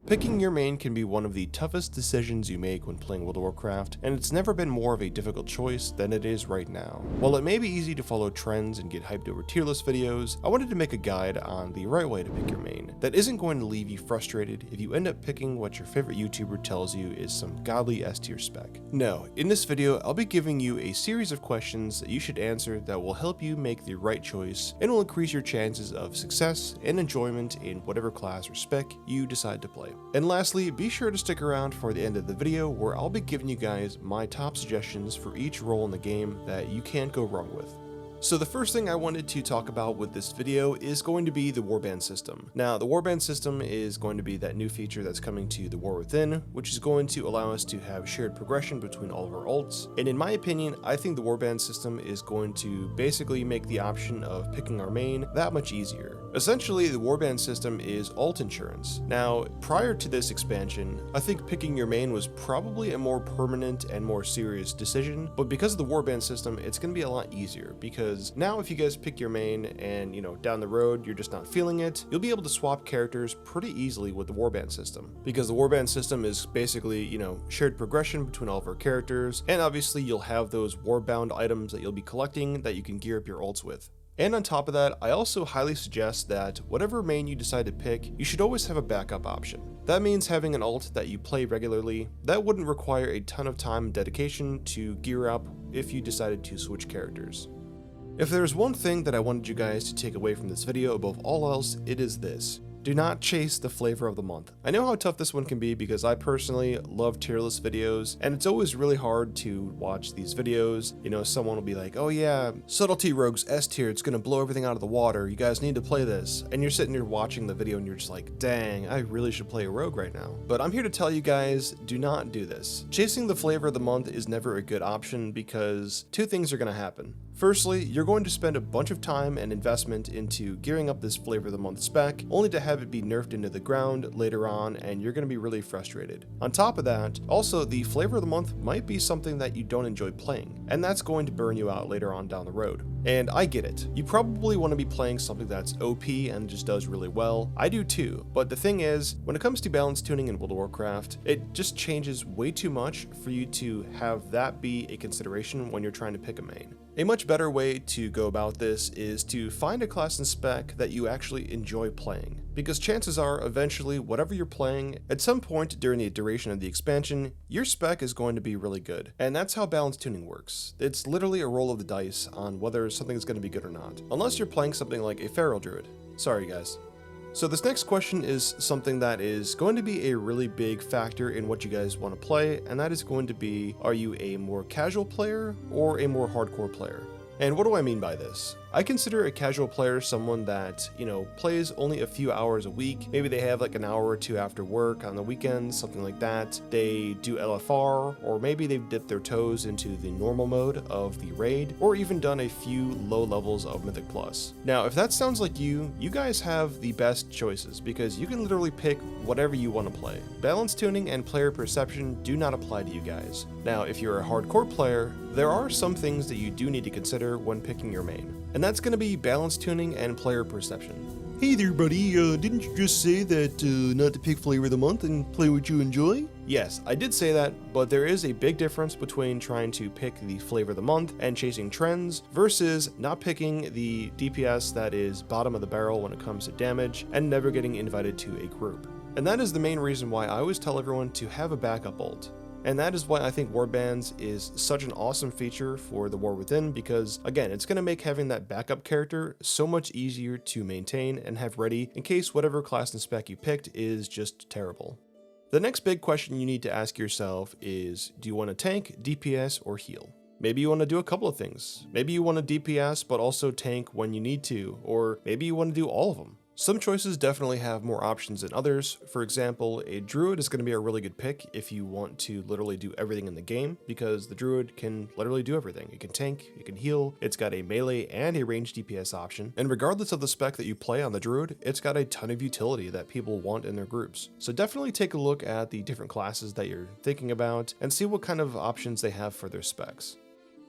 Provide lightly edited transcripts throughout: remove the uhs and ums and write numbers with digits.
Picking your main can be one of the toughest decisions you make when playing World of Warcraft, and it's never been more of a difficult choice than it is right now. While it may be easy to follow trends and get hyped over tier list videos, I wanted to make a guide on the right way to pick your main that isn't going to leave you frustrated if you end up picking what your favorite YouTuber tells you is some godly S tier spec. No, in this video, I'll be giving you a series of questions that you should answer that will help you make the right choice and will increase your chances of success and enjoyment in whatever class or spec you decide to play. And lastly, be sure to stick around for the end of the video where I'll be giving you guys my top suggestions for each role in the game that you can't go wrong with. So the first thing I wanted to talk about with this video is going to be the Warband system. Now, the Warband system is going to be that new feature that's coming to the War Within, which is going to allow us to have shared progression between all of our ults. And in my opinion, I think the Warband system is going to basically make the option of picking our main that much easier. Essentially, the Warband system is alt insurance. Now, prior to this expansion, I think picking your main was probably a more permanent and more serious decision, but because of the Warband system, it's going to be a lot easier because now if you guys pick your main and, down the road you're just not feeling it, you'll be able to swap characters pretty easily with the Warband system. Because the Warband system is basically, shared progression between all of our characters, and obviously you'll have those Warbound items that you'll be collecting that you can gear up your ults with. And on top of that, I also highly suggest that whatever main you decide to pick, you should always have a backup option. That means having an ult that you play regularly that wouldn't require a ton of time and dedication to gear up if you decided to switch characters. If there's one thing that I wanted you guys to take away from this video above all else, it is this. Do not chase the flavor of the month. I know how tough this one can be because I personally love tier list videos, and it's always really hard to watch these videos. Someone will be like, oh yeah, Subtlety Rogue's S tier, it's gonna blow everything out of the water, you guys need to play this. And you're sitting there watching the video and you're just like, dang, I really should play a rogue right now. But I'm here to tell you guys, do not do this. Chasing the flavor of the month is never a good option because two things are gonna happen. Firstly, you're going to spend a bunch of time and investment into gearing up this flavor of the month spec, only to have it be nerfed into the ground later on, and you're going to be really frustrated. On top of that, also the flavor of the month might be something that you don't enjoy playing, and that's going to burn you out later on down the road. And I get it. You probably want to be playing something that's OP and just does really well. I do too, but the thing is, when it comes to balance tuning in World of Warcraft, it just changes way too much for you to have that be a consideration when you're trying to pick a main. A much better way to go about this is to find a class and spec that you actually enjoy playing, because chances are eventually whatever you're playing, at some point during the duration of the expansion, your spec is going to be really good. And that's how balance tuning works. It's literally a roll of the dice on whether something is going to be good or not, unless you're playing something like a Feral Druid. Sorry guys. So this next question is something that is going to be a really big factor in what you guys want to play, and that is going to be, are you a more casual player or a more hardcore player? And what do I mean by this? I consider a casual player someone that, plays only a few hours a week. Maybe they have like an hour or two after work on the weekends, something like that. They do LFR, or maybe they've dipped their toes into the normal mode of the raid, or even done a few low levels of Mythic Plus. Now, if that sounds like you guys have the best choices because you can literally pick whatever you want to play. Balance tuning and player perception do not apply to you guys. Now, if you're a hardcore player, there are some things that you do need to consider when picking your main, and that's going to be balance tuning and player perception. Hey there buddy, didn't you just say that not to pick flavor of the month and play what you enjoy? Yes, I did say that, but there is a big difference between trying to pick the flavor of the month and chasing trends versus not picking the DPS that is bottom of the barrel when it comes to damage and never getting invited to a group. And that is the main reason why I always tell everyone to have a backup ult. And that is why I think Warbands is such an awesome feature for the War Within, because again, it's going to make having that backup character so much easier to maintain and have ready in case whatever class and spec you picked is just terrible. The next big question you need to ask yourself is, do you want to tank, DPS, or heal? Maybe you want to do a couple of things. Maybe you want to DPS but also tank when you need to, or maybe you want to do all of them. Some choices definitely have more options than others. For example, a Druid is going to be a really good pick if you want to literally do everything in the game, because the Druid can literally do everything. It can tank, it can heal, it's got a melee and a ranged DPS option, and regardless of the spec that you play on the Druid, it's got a ton of utility that people want in their groups. So definitely take a look at the different classes that you're thinking about and see what kind of options they have for their specs.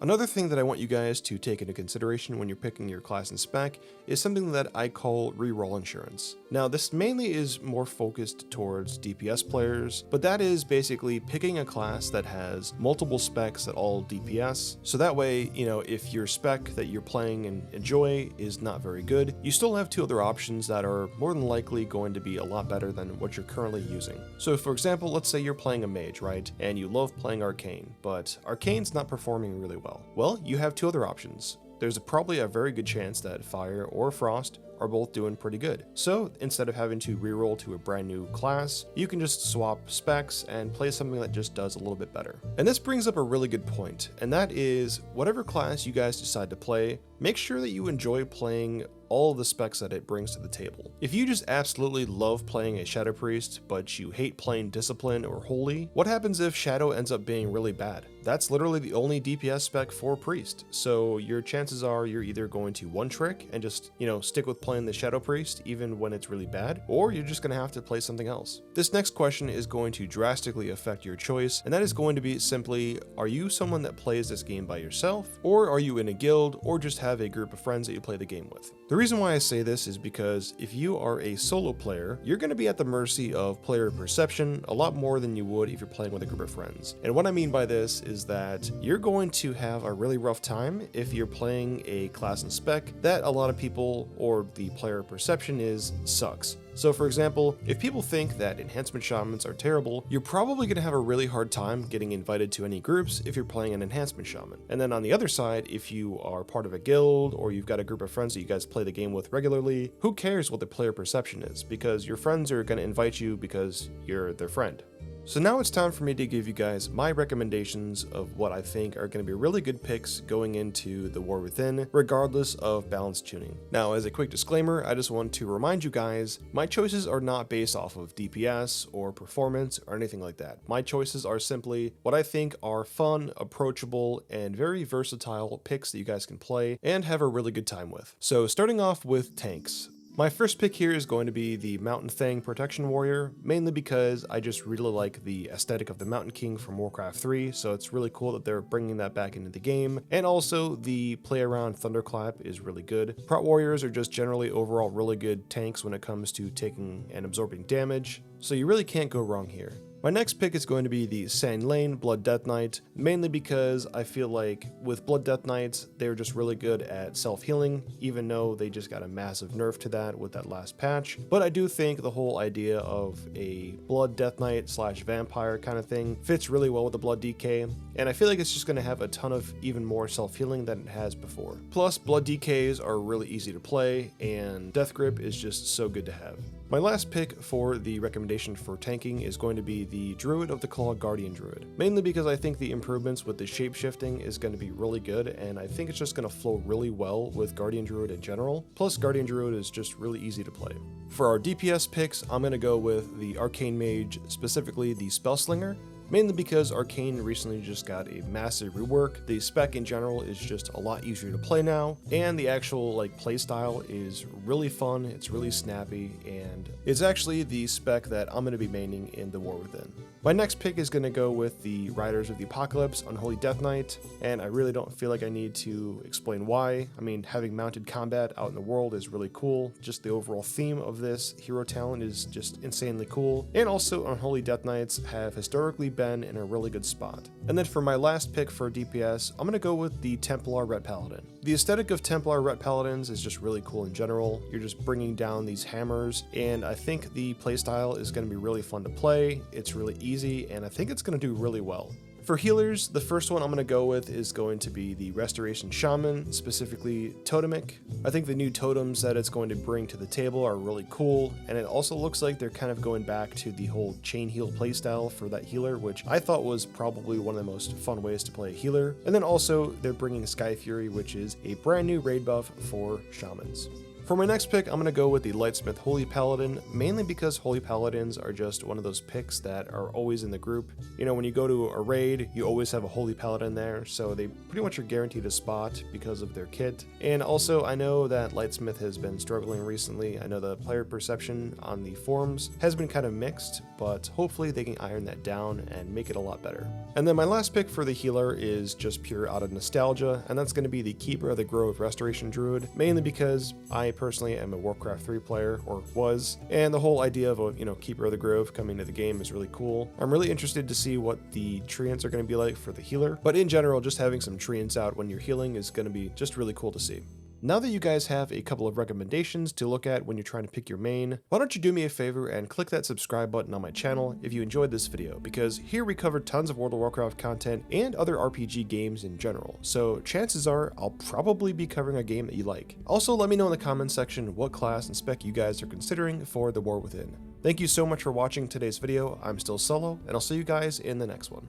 Another thing that I want you guys to take into consideration when you're picking your class and spec is something that I call Reroll Insurance. Now, this mainly is more focused towards DPS players, but that is basically picking a class that has multiple specs that all DPS, so that way, if your spec that you're playing and enjoy is not very good, you still have two other options that are more than likely going to be a lot better than what you're currently using. So for example, let's say you're playing a mage, right? And you love playing Arcane, but Arcane's not performing really well. Well, you have two other options. There's probably a very good chance that Fire or Frost are both doing pretty good. So instead of having to reroll to a brand new class, you can just swap specs and play something that just does a little bit better. And this brings up a really good point, and that is whatever class you guys decide to play, make sure that you enjoy playing all of the specs that it brings to the table. If you just absolutely love playing a Shadow Priest, but you hate playing Discipline or Holy, what happens if Shadow ends up being really bad? That's literally the only DPS spec for Priest, so your chances are you're either going to one trick and just, stick with playing the Shadow Priest even when it's really bad, or you're just going to have to play something else. This next question is going to drastically affect your choice, and that is going to be simply, are you someone that plays this game by yourself, or are you in a guild, or just have a group of friends that you play the game with? The reason why I say this is because if you are a solo player, you're going to be at the mercy of player perception a lot more than you would if you're playing with a group of friends. And what I mean by this is that you're going to have a really rough time if you're playing a class and spec that a lot of people, or the player perception is, sucks. So for example, if people think that enhancement shamans are terrible, you're probably going to have a really hard time getting invited to any groups if you're playing an enhancement shaman. And then on the other side, if you are part of a guild or you've got a group of friends that you guys play the game with regularly, who cares what the player perception is? Because your friends are going to invite you because you're their friend. So now it's time for me to give you guys my recommendations of what I think are going to be really good picks going into the War Within, regardless of balance tuning. Now, as a quick disclaimer, I just want to remind you guys, my choices are not based off of DPS or performance or anything like that. My choices are simply what I think are fun, approachable, and very versatile picks that you guys can play and have a really good time with. So starting off with tanks. My first pick here is going to be the Mountain Thang Protection Warrior, mainly because I just really like the aesthetic of the Mountain King from Warcraft 3, so it's really cool that they're bringing that back into the game, and also the play around Thunderclap is really good. Prot Warriors are just generally overall really good tanks when it comes to taking and absorbing damage, so you really can't go wrong here. My next pick is going to be the Sand Lane Blood Death Knight, mainly because I feel like with Blood Death Knights, they're just really good at self-healing, even though they just got a massive nerf to that with that last patch. But I do think the whole idea of a Blood Death Knight / vampire kind of thing fits really well with the Blood DK, and I feel like it's just going to have a ton of even more self-healing than it has before. Plus, Blood DKs are really easy to play, and Death Grip is just so good to have. My last pick for the recommendation for tanking is going to be the Druid of the Claw Guardian Druid, mainly because I think the improvements with the shapeshifting is going to be really good, and I think it's just going to flow really well with Guardian Druid in general. Plus, Guardian Druid is just really easy to play. For our DPS picks, I'm going to go with the Arcane Mage, specifically the Spellslinger, mainly because Arcane recently just got a massive rework. The spec in general is just a lot easier to play now, and the actual playstyle is really fun, it's really snappy, and it's actually the spec that I'm going to be maining in the War Within. My next pick is going to go with the Riders of the Apocalypse Unholy Death Knight, and I really don't feel like I need to explain why. I mean, having mounted combat out in the world is really cool. Just the overall theme of this hero talent is just insanely cool, and also Unholy Death Knights have historically been in a really good spot. And then for my last pick for DPS, I'm going to go with the Templar Ret Paladin. The aesthetic of Templar Ret Paladins is just really cool in general. You're just bringing down these hammers, and I think the playstyle is going to be really fun to play. It's really easy, and I think it's going to do really well. For healers, the first one I'm going to go with is going to be the Restoration Shaman, specifically Totemic. I think the new totems that it's going to bring to the table are really cool, and it also looks like they're kind of going back to the whole chain heal playstyle for that healer, which I thought was probably one of the most fun ways to play a healer. And then also they're bringing Sky Fury, which is a brand new raid buff for shamans. For my next pick, I'm going to go with the Lightsmith Holy Paladin, mainly because Holy Paladins are just one of those picks that are always in the group. You know, when you go to a raid, you always have a Holy Paladin there, so they pretty much are guaranteed a spot because of their kit. And also, I know that Lightsmith has been struggling recently. I know the player perception on the forums has been kind of mixed, but hopefully they can iron that down and make it a lot better. And then my last pick for the healer is just pure out of nostalgia, and that's going to be the Keeper of the Grove Restoration Druid, mainly because I personally am a Warcraft 3 player, or was, and the whole idea of a, Keeper of the Grove coming to the game is really cool. I'm really interested to see what the treants are going to be like for the healer, but in general, just having some treants out when you're healing is going to be just really cool to see. Now that you guys have a couple of recommendations to look at when you're trying to pick your main, why don't you do me a favor and click that subscribe button on my channel if you enjoyed this video, because here we cover tons of World of Warcraft content and other RPG games in general, so chances are I'll probably be covering a game that you like. Also, let me know in the comments section what class and spec you guys are considering for the War Within. Thank you so much for watching today's video. I'm still Solo, and I'll see you guys in the next one.